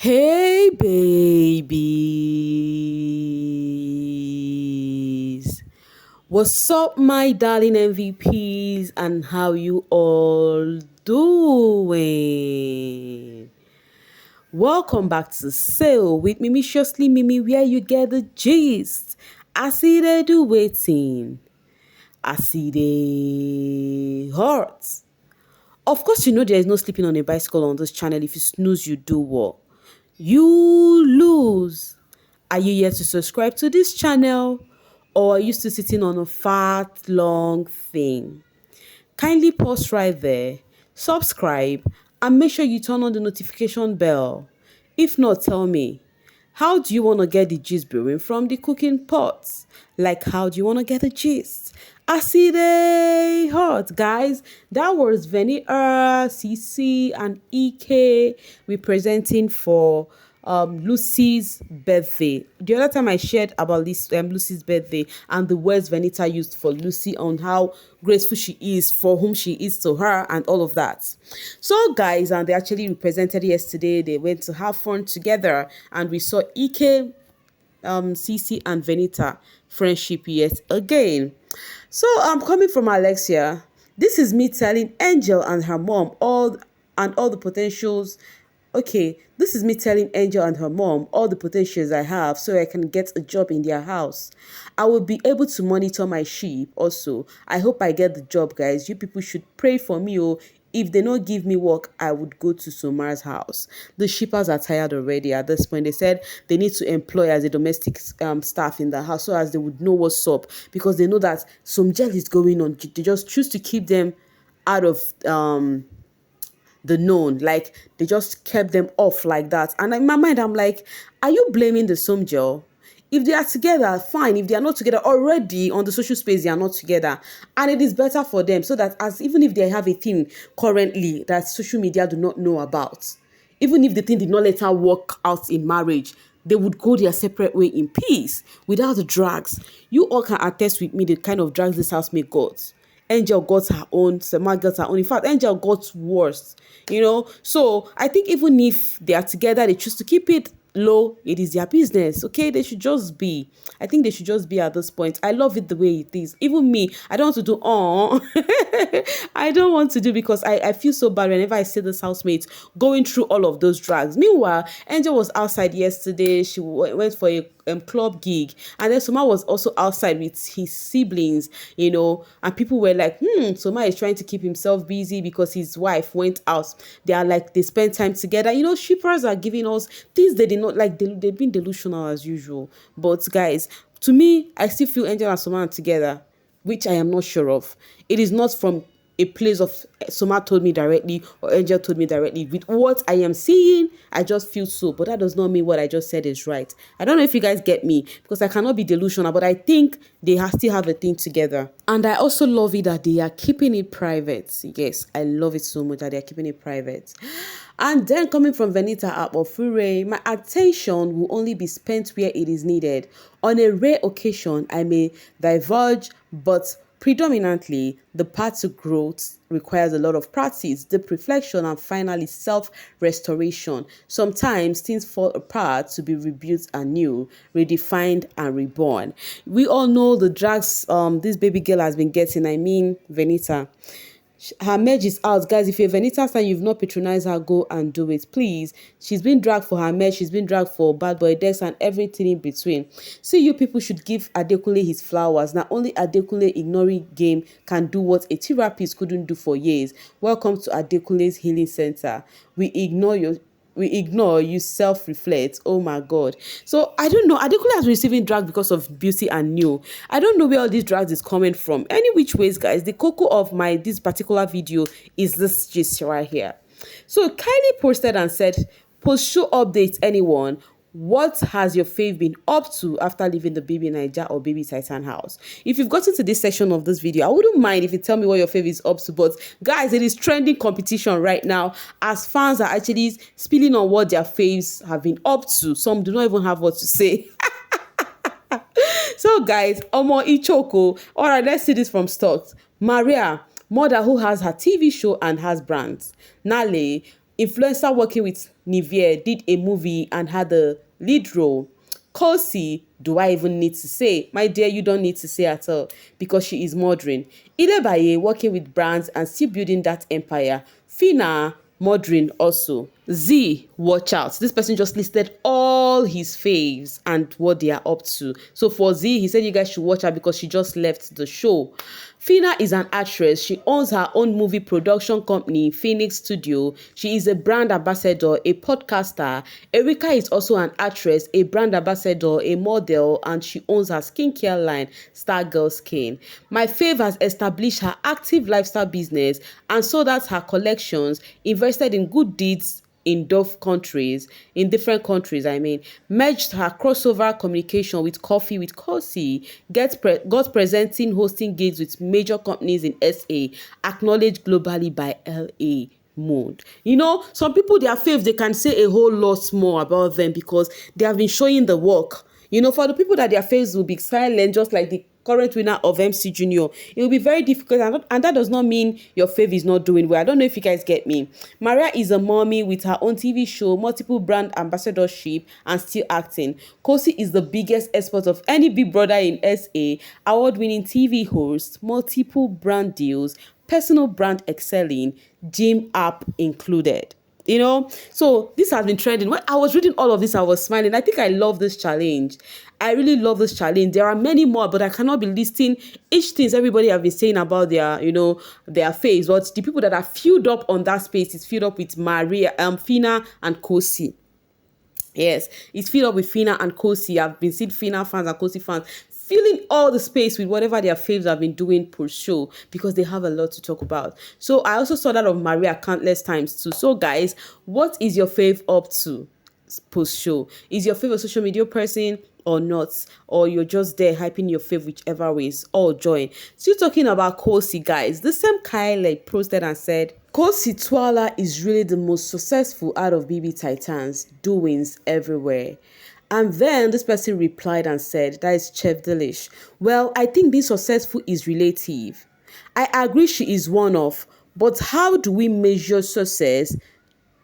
Hey babies, what's up my darling MVPs and how you all doing? Welcome back to Sail with Mimiciously Mimi where you get the gist. I see they do waiting. I see they hurt. Of course, you know there is no sleeping on a bicycle on this channel. If you snooze, you do what? You lose. Are you yet to subscribe to this channel? Or are you still sitting on a fat, long thing? Kindly pause right there, subscribe, and make sure you turn on the notification bell. If not, tell me, how do you want to get the gist brewing from the cooking pots? Like, how do you want to get the gist? I see they hot, guys. That was Venita, CC, and EK representing for Lucy's birthday. The other time I shared about this Lucy's birthday and the words Venita used for Lucy on how grateful she is for whom she is to her and all of that. So guys, and they actually represented yesterday. They went to have fun together and we saw EK, CC and Venita friendship yet again. So I'm coming from Alexia. This is me telling Angel and her mom all the potentials. Okay, this is me telling Angel and her mom all the potentials I have so I can get a job in their house. I will be able to monitor my sheep also. I hope I get the job, guys. You people should pray for me. Oh, if they don't give me work, I would go to Soma's house. The shippers are tired already at this point. They said they need to employ as a domestic staff in the house so as they would know what's up because they know that some jail is going on. They just choose to keep them out of the known, like they just kept them off like that. And in my mind I'm like, are you blaming the some girl? If they are together, fine. If they are not together already on the social space, they are not together, and it is better for them so that as even if they have a thing currently that social media do not know about, even if the thing did not let her work out in marriage, they would go their separate way in peace without the drags. You all can attest with me the kind of drags this housemate got. Angel got her own, Sema got her own. In fact, Angel got worse, you know. So I think even if they are together, they choose to keep it low, it is their business. Okay, they should just be. I think they should just be at this point. I love it the way it is. Even me, I don't want to do I don't want to do because I feel so bad whenever I see this housemate going through all of those drags. Meanwhile, Angel was outside yesterday. She went for a club gig, and then Soma was also outside with his siblings, you know, and people were like, Soma is trying to keep himself busy because his wife went out. They are like, they spend time together, you know. Shippers are giving us things they did not like. They've been delusional as usual. But guys, to me, I still feel Angel and Soma are together, which I am not sure of. It is not from a place of Soma told me directly or Angel told me directly. With what I am seeing, I just feel so. But that does not mean what I just said is right. I don't know if you guys get me because I cannot be delusional, but I think they still have a thing together. And I also love it that they are keeping it private. Yes, I love it so much that they are keeping it private. And then coming from Venita Fure, my attention will only be spent where it is needed. On a rare occasion, I may diverge, but predominantly, the path to growth requires a lot of practice, deep reflection, and finally self-restoration. Sometimes things fall apart to be rebuilt anew, redefined, and reborn. We all know the drags this baby girl has been getting. I mean, Venita. Her merge is out, guys. If you're Venita and you've not patronized her, go and do it, please. She's been dragged for her merge, she's been dragged for bad boy decks and everything in between. See, you people should give Adekunle his flowers. Not only Adekunle ignoring game can do what a therapist couldn't do for years. Welcome to Adekunle's healing center. We ignore, you self-reflect. Oh my god. So I don't know, Adekunle has been receiving drag because of beauty and new. I don't know where all these drags is coming from. Any which ways, guys, the cocoa of this particular video is this gist right here. So Kylie posted and said, post show updates anyone. What has your fave been up to after leaving the bbnaija or baby titan house? If you've gotten to this section of this video, I wouldn't mind if you tell me what your fave is up to. But guys, it is trending competition right now as fans are actually spilling on what their faves have been up to. Some do not even have what to say. So guys, Omo Ichoko. All right, let's see this from start. Maria, mother who has her TV show and has brands. Nale, influencer working with Nivea did a movie and had the lead role. Khosi, do I even need to say? My dear, you don't need to say at all because she is modern. Ilebaye working with brands and still building that empire. Fina, modern also. Z, watch out. This person just listed all his faves and what they are up to. So for Z, he said you guys should watch her because she just left the show. Fina is an actress. She owns her own movie production company, Phoenix Studio. She is a brand ambassador, a podcaster. Erika is also an actress, a brand ambassador, a model, and she owns her skincare line, Stargirl Skin. My fave has established her active lifestyle business and sold out her collections, invested in good deeds in different countries, merged her crossover communication with Coffee with Khosi, got presenting hosting gigs with major companies in SA, acknowledged globally by LA Mode. Some people, their faves, they can say a whole lot more about them because they have been showing the work. For the people that their faves will be silent, just like the current winner of MC Junior, it will be very difficult, and that does not mean your fave is not doing well. I don't know if you guys get me. Maria is a mommy with her own TV show, multiple brand ambassadorship, and still acting. Khosi is the biggest expert of any big brother in SA, award-winning TV host, multiple brand deals, personal brand excelling, gym app included. So this has been trending. When I was reading all of this, I was smiling. I think I love this challenge. I really love this challenge. There are many more, but I cannot be listing each things everybody have been saying about their face. But the people that are filled up on that space is filled up with Fina and Khosi. Yes, it's filled up with Fina and Khosi. I've been seeing Fina fans and Khosi fans filling all the space with whatever their faves have been doing per show because they have a lot to talk about. So I also saw that of Maria countless times too. So guys, what is your fave up to post show? Is your favorite social media person or not? Or you're just there hyping your fave whichever ways? All join. Still talking about Khosi, guys. The same Kyle posted and said, Khosi Twala is really the most successful out of BB Titans, doings everywhere. And then this person replied and said, that is Chef Delish. Well, I think being successful is relative. I agree she is one of, but how do we measure success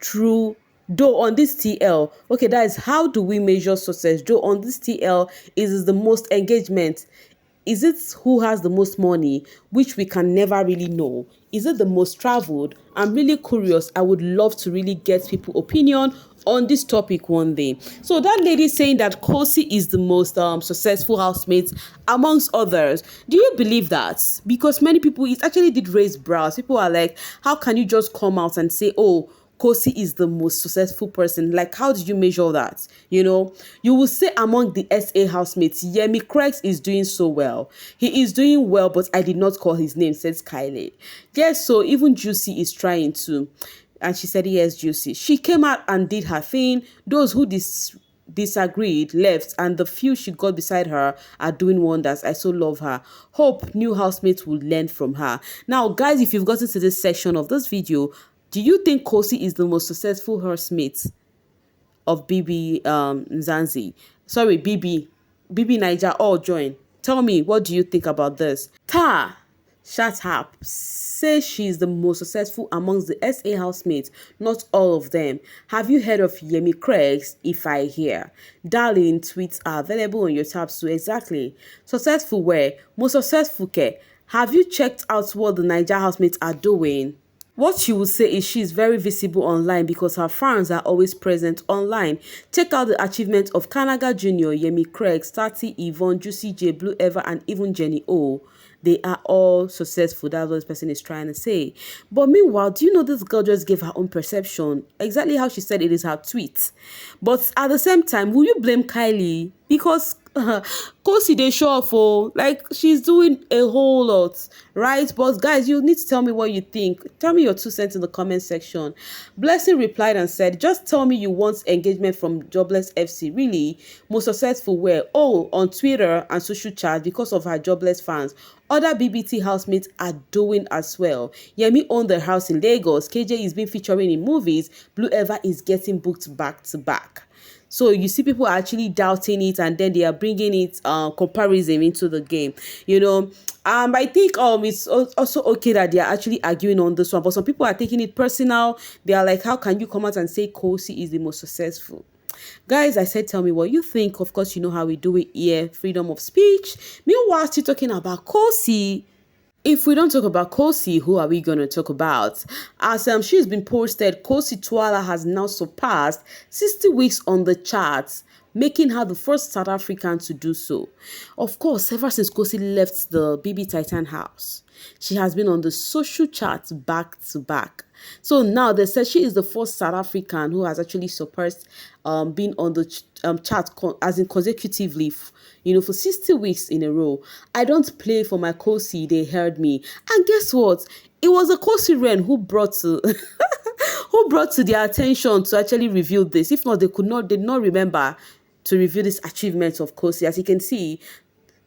through, though on this TL, okay, that is how do we measure success, though on this TL is the most engagement. Is it who has the most money, which we can never really know? Is it the most traveled? I'm really curious. I would love to really get people's opinion on this topic one day. So that lady saying that Khosi is the most successful housemate amongst others. Do you believe that? Because many people, it actually did raise brows. People are like, how can you just come out and say, oh, Khosi is the most successful person? Like, how did you measure that? You will say among the SA housemates, Yemi Craigs is doing so well. He is doing well, but I did not call his name, says Kylie. Yes, so even Juicy is trying to. And she said, yes, Juicy. She came out and did her thing. Those who disagreed left, and the few she got beside her are doing wonders. I so love her. Hope new housemates will learn from her. Now, guys, if you've gotten to this section of this video, do you think Khosi is the most successful housemate of bbnaija? All join. Tell me, what do you think about this? Shut up. Say she's the most successful amongst the SA housemates, not all of them. Have you heard of Yemi Craigs? If I hear. Darling, tweets are available on your tabs too. Exactly. Successful where? Most successful care. Have you checked out what the Naija housemates are doing? What she would say is she is very visible online because her fans are always present online. Check out the achievements of Kanaga Jr., Yemi Craig, Stati, Yvonne, Juicy J, Blue Eva, and even Jenny O. They are all successful. That's what this person is trying to say. But meanwhile, do you know this girl just gave her own perception? Exactly how she said it is her tweet. But at the same time, will you blame Kylie? Because Khosi they show off, like she's doing a whole lot, right? But guys, you need to tell me what you think. Tell me your 2 cents in the comment section. Blessing replied and said, just tell me you want engagement from Jobless FC. Really? Most successful where? Oh, on Twitter and social chat because of her jobless fans. Other BBT housemates are doing as well. Yemi owned the house in Lagos. KJ is being featuring in movies. Blue Eva is getting booked back to back. So you see people are actually doubting it, and then they are bringing it comparison into the game. I think it's also okay that they are actually arguing on this one, but some people are taking it personal. They are like, how can you come out and say Khosi is the most successful? Guys, I said, tell me what you think. Of course, you know how we do it here, freedom of speech. Meanwhile, still talking about Khosi. If we don't talk about Khosi, who are we going to talk about? As she's been posted, Khosi Twala has now surpassed 60 weeks on the charts, making her the first South African to do so. Of course, ever since Khosi left the BB Titan house, she has been on the social charts back to back. So now they said she is the first South African who has actually surpassed being on the chart as in consecutively, for 60 weeks in a row. I don't play for my Khosi, they heard me. And guess what? It was a Khosi Ren who brought to who brought to their attention to actually reveal this. If not, they did not remember to review this achievement of Khosi. As you can see,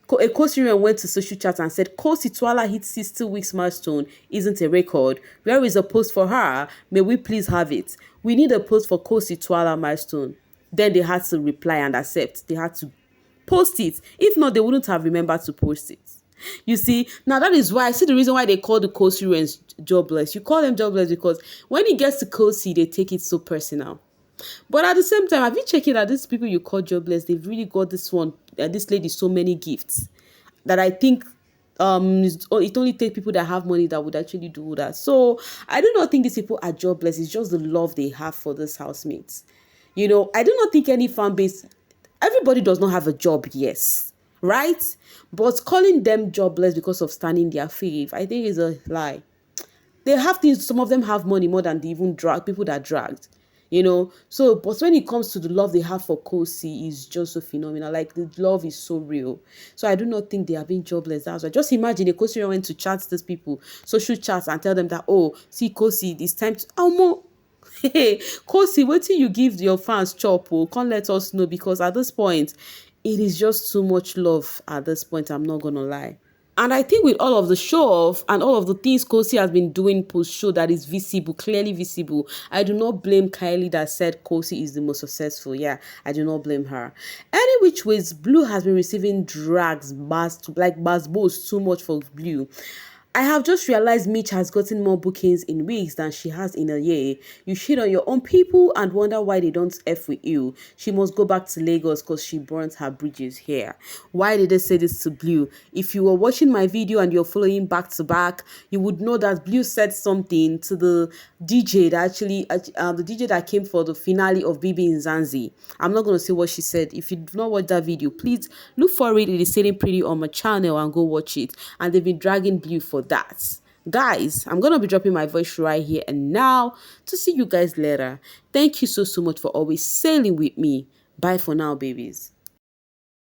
a Khosi went to social chat and said, Khosi Twala hit 60 weeks milestone isn't a record. Where is a post for her? May we please have it? We need a post for Khosi Twala milestone. Then they had to reply and accept. They had to post it. If not, they wouldn't have remembered to post it. You see, now that is why I see the reason why they call the Khosi jobless. You call them jobless because when it gets to Khosi, they take it so personal. But at the same time, have you checked it that these people you call jobless, they've really got this lady so many gifts that I think it only takes people that have money that would actually do that. So I do not think these people are jobless. It's just the love they have for these housemates. I do not think any fan base, everybody does not have a job, yes, right? But calling them jobless because of standing their fave, I think is a lie. They have things, some of them have money more than the even drag people that dragged. So but when it comes to the love they have for Khosi is just so phenomenal. Like the love is so real. So I do not think they are being jobless. That's why. Just imagine a Khosi went to chat these people, social chats, and tell them that, oh, see Khosi, it's time to more. Hey, Khosi, wait till you give your fans chop. Oh, can't let us know, because at this point it is just too much love at this point, I'm not gonna lie. And I think with all of the show off and all of the things Khosi has been doing post-show that is visible, clearly visible, I do not blame Kylie that said Khosi is the most successful. Yeah, I do not blame her. Any which ways, Blue has been receiving drags, like Basbos too much for Blue. I have just realized Mitch has gotten more bookings in weeks than she has in a year. You shit on your own people and wonder why they don't F with you. She must go back to Lagos because she burnt her bridges here. Why did they say this to Blue? If you were watching my video and you're following back to back, you would know that Blue said something to the DJ that the DJ that came for the finale of BB in Zanzi. I'm not going to say what she said. If you do not watch that video, please look for it. It is sitting pretty on my channel and go watch it. And they've been dragging Blue for that. Guys, I'm gonna be dropping my voice right here and now to see you guys later. Thank you so much for always sailing with me. Bye for now, babies.